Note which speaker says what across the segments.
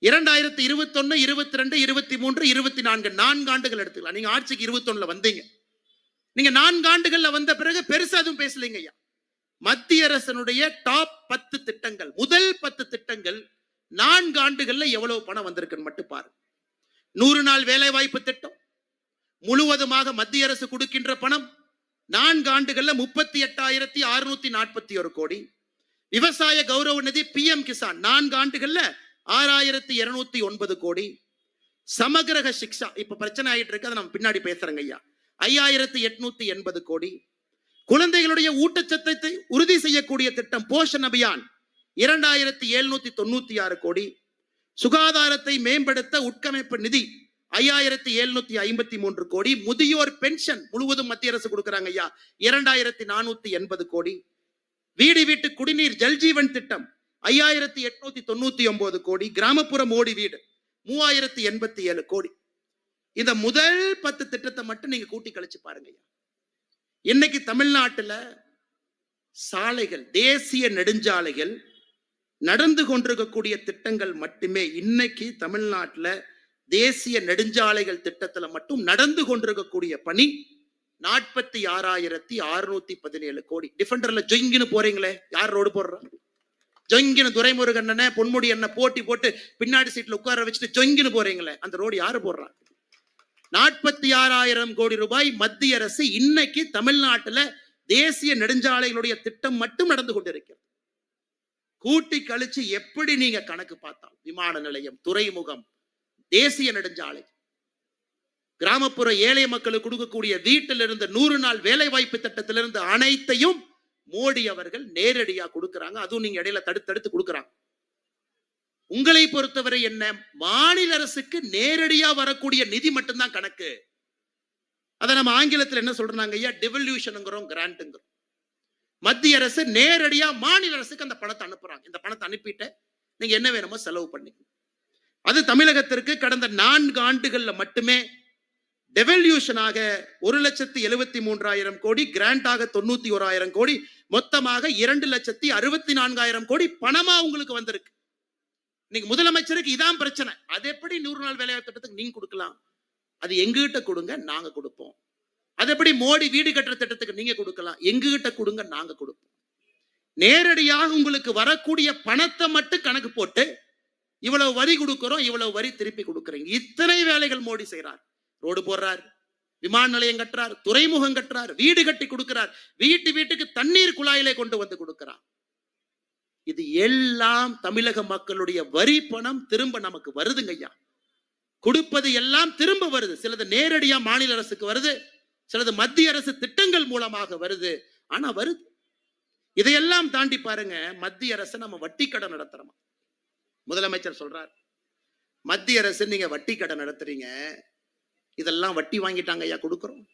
Speaker 1: 2021, 22, 23, 24 4 ஆண்டுகள் எடுத்துக்கலாம். நீங்க ஆட்சிக்கு 21ல வந்தீங்க. நீங்க 4 ஆண்டுகள்ல வந்த பிறகு பெருசா எதுவும் பேசலீங்க ஐயா. மத்திய அரசனுடைய டாப் 10 திட்டங்கள், முதல் 10 திட்டங்கள் 4 ஆண்டுகள்ல எவ்வளவு பணம் வந்திருக்குன்னு மட்டும் பாருங்க. 100 நாள் வேலை வாய்ப்பு திட்டம் முழுவதுமாக மத்திய அரசு கொடுக்கின்ற பணம் 4 ஆண்டுகள்ல 38,641 கோடி. விவசாய கௌரவ நிதி பிஎம் கிசான் 4 ஆண்டுகள்ல 6,209 கோடி. சமகிரக சிக்ஷா இப்ப பிரச்சனை ஆயிட்டு இருக்கு, அதை நம்ம பின்னாடி பேசுறேங்க ஐயா. 5,880 கோடி. குழந்தைகளுடைய ஊட்டச்சத்தை உறுதி செய்யக்கூடிய திட்டம் போஷன் அபியான் 2,796 கோடி. சுகாதாரத்தை மேம்படுத்த உட்கமைப்பு நிதி 5,753 கோடி. முதியோர் பென்ஷன் முழுவதும் மத்திய அரசு கொடுக்கிறாங்க ஐயா 2,480 கோடி. வீடு வீட்டு குடிநீர் ஜல்ஜீவன் திட்டம் 5,899 கோடி. கிராமப்புற மோடி வீடு 3,087 கோடி. இந்த முதல் 10 திட்டத்தை மட்டும் நீங்க கூட்டி கழிச்சு பாருங்க ஐயா. இன்னைக்கு தமிழ்நாட்டுல சாலைகள், தேசிய நெடுஞ்சாலைகள் நடந்து கொண்டிருக்கக்கூடிய திட்டங்கள் மட்டுமே இன்னைக்கு தமிழ்நாட்டுல தேசிய நெடுஞ்சாலைகள் திட்டத்துல மட்டும் நடந்து கொண்டிருக்கக்கூடிய பணி 46,617 கோடி. டிஃபெண்டர்ல ஜொங்கின்னு போறீங்களே, யார் ரோடு போடுறா? ஜொங்கின்னு துரைமுருகன் அண்ணன், பொன்முடி அண்ணன் போட்டி போட்டு பின்னாடி சீட்ல உட்கார வச்சுட்டு ஜொங்கின்னு போறீங்களே, அந்த ரோடு யாரு போடுறா? 46,000 கோடி ரூபாய் மத்திய அரசு இன்னைக்கு தமிழ்நாட்டுல தேசிய நெடுஞ்சாலைகளுடைய திட்டம் மட்டும் நடந்து கொண்டிருக்கிறது. கூட்டி கழிச்சு எப்படி நீங்க கணக்கு பார்த்தால் விமான நிலையம், துறைமுகம், தேசிய நெடுஞ்சாலை, கிராமப்புற ஏழை மக்களுக்கு கொடுக்கக்கூடிய வீட்டிலிருந்து 100 நாள் வேலை வாய்ப்பு திட்டத்திலிருந்து அனைத்தையும் மோடி அவர்கள் நேரடியா கொடுக்கிறாங்க. அதுவும் நீங்க இடையில தடுத்து கொடுக்கிறாங்க. உங்களை பொறுத்தவரை என்ன, மாநில அரசுக்கு நேரடியா வரக்கூடிய நிதி மட்டும்தான் கணக்கு. அதை நம்ம ஆங்கிலத்தில் என்ன சொல்றாங்க ஐயா, டிவல்யூஷனுங்கிறோம், கிராண்ட்ங்கிறோம். மத்திய அரசு நேரடியா மாநில அரசுக்கு அந்த பணத்தை அனுப்புறாங்க. இந்த பணத்தை அனுப்பிட்டு நீங்க என்ன வேணுமோ செலவு பண்ணி. அது தமிழகத்திற்கு கடந்த 4 ஆண்டுகள்ல மட்டுமே டெவல்யூஷனாக 1,73,000 கோடி, கிராண்டாக 91,000 கோடி, மொத்தமாக 2,64,000 கோடி பணமா உங்களுக்கு வந்திருக்கு. இன்னைக்கு முதலமைச்சருக்கு இதான் பிரச்சனை. அது எப்படி 100 நாள் வேலை திட்டத்துக்கு நீங்க கொடுக்கலாம்? அது எங்ககிட்ட கொடுங்க, நாங்க கொடுப்போம். அது எப்படி மோடி வீடு கட்டுற திட்டத்துக்கு நீங்க கொடுக்கலாம்? எங்ககிட்ட கொடுங்க, நாங்க கொடுப்போம். நேரடியாக உங்களுக்கு வரக்கூடிய பணத்தை மட்டும் கணக்கு போட்டு இவ்வளவு வரி கொடுக்கிறோம், இவ்வளவு வரி திருப்பி கொடுக்குறீங்க. இத்தனை வேலைகள் மோடி செய்யறார். ரோடு போடுறார், விமான நிலையம் கட்டுறார், துறைமுகம் கட்டுறார், வீடு கட்டி கொடுக்கிறார், வீட்டுக்கு தண்ணீர் குழாயிலே கொண்டு வந்து கொடுக்கிறார். இது எல்லாம் தமிழக மக்களுடைய வரி பணம் திரும்ப நமக்கு வருதுங்க ஐயா. கொடுப்பது எல்லாம் திரும்ப வருது. சிலது நேரடியா மாநில அரசுக்கு வருது, சிலது மத்திய அரசு திட்டங்கள் மூலமாக வருது. ஆனா வருது. இதையெல்லாம் தாண்டி பாருங்க, மத்திய அரசு நம்ம வட்டி கடன் நடத்துறோம். முதலமைச்சர் சொல்றார், மத்திய அரசு நீங்க வட்டி கடன் நடத்துறீங்க, இதெல்லாம் வட்டி வாங்கிட்டாங்க ஐயா, கொடுக்கிறோம்.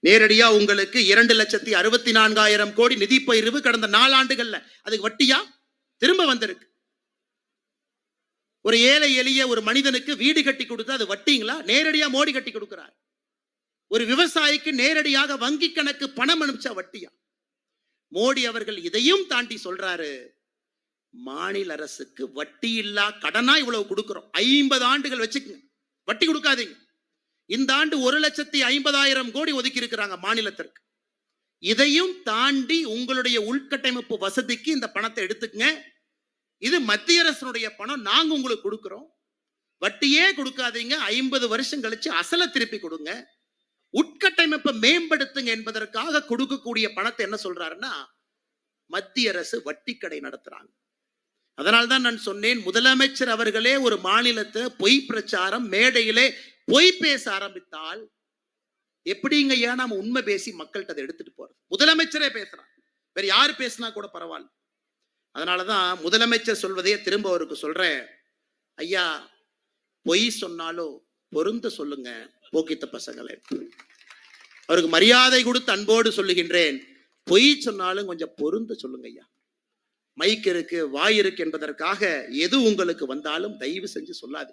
Speaker 1: நேரடியா உங்களுக்கு 2,64,000 கோடி நிதி பகிர்வு கடந்த 4 ஆண்டுகள்ல அதுக்கு வட்டியா திரும்ப வந்திருக்கு. ஒரு ஏழை எளிய ஒரு மனிதனுக்கு வீடு கட்டி கொடுத்தா அது வட்டிங்களா? நேரடியா மோடி கட்டி கொடுக்கிறார். ஒரு விவசாயிக்கு நேரடியாக வங்கி கணக்கு பணம் அனுப்பிச்சா வட்டியா? மோடி அவர்கள் இதையும் தாண்டி சொல்றாரு, மாநில அரசுக்கு வட்டி இல்லா கடனா இவ்வளவு கொடுக்கிறோம், 50 ஆண்டுகள் வச்சுக்கங்க, வட்டி கொடுக்காதீங்க. இந்த ஆண்டு 1,50,000 கோடி ஒதுக்கி இருக்கிறாங்க மாநிலத்திற்கு. இதையும் தாண்டி உங்களுடைய உள்கட்டமைப்பு வசதிக்கு இந்த பணத்தை எடுத்துக்கங்க, இது மத்திய அரசுடைய பணம், நாங்க உங்களுக்கு கொடுக்கிறோம், வட்டியே கொடுக்காதீங்க, 50 வருஷம் கழிச்சு அசலை திருப்பி கொடுங்க, உட்கட்டமைப்பை மேம்படுத்துங்க என்பதற்காக கொடுக்கக்கூடிய பணத்தை என்ன சொல்றாருன்னா மத்திய அரசு வட்டி கடை நடத்துறாங்க. அதனால்தான் நான் சொன்னேன், முதலமைச்சர் அவர்களே ஒரு மாநிலத்தை பொய் பிரச்சாரம் மேடையிலே பொய் பேச ஆரம்பித்தால் எப்படிங்க ஐயா நாம உண்மை பேசி மக்கள்கிட்ட அதை எடுத்துட்டு போறது? முதலமைச்சரே பேசுறான், வேற யாரு பேசினா கூட பரவாயில்ல. அதனாலதான் முதலமைச்சர் சொல்வதையே திரும்ப அவருக்கு சொல்றேன், ஐயா பொய் சொன்னாலும் பொருந்த சொல்லுங்க போக்கித்த பசங்களே. அவருக்கு மரியாதை கொடுத்து அன்போடு சொல்லுகின்றேன், பொய் சொன்னாலும் கொஞ்சம் பொருந்த சொல்லுங்க ஐயா. மைக் இருக்கு, வாய் இருக்கு என்பதற்காக எது உங்களுக்கு வந்தாலும் தயவு செஞ்சு சொல்லாது.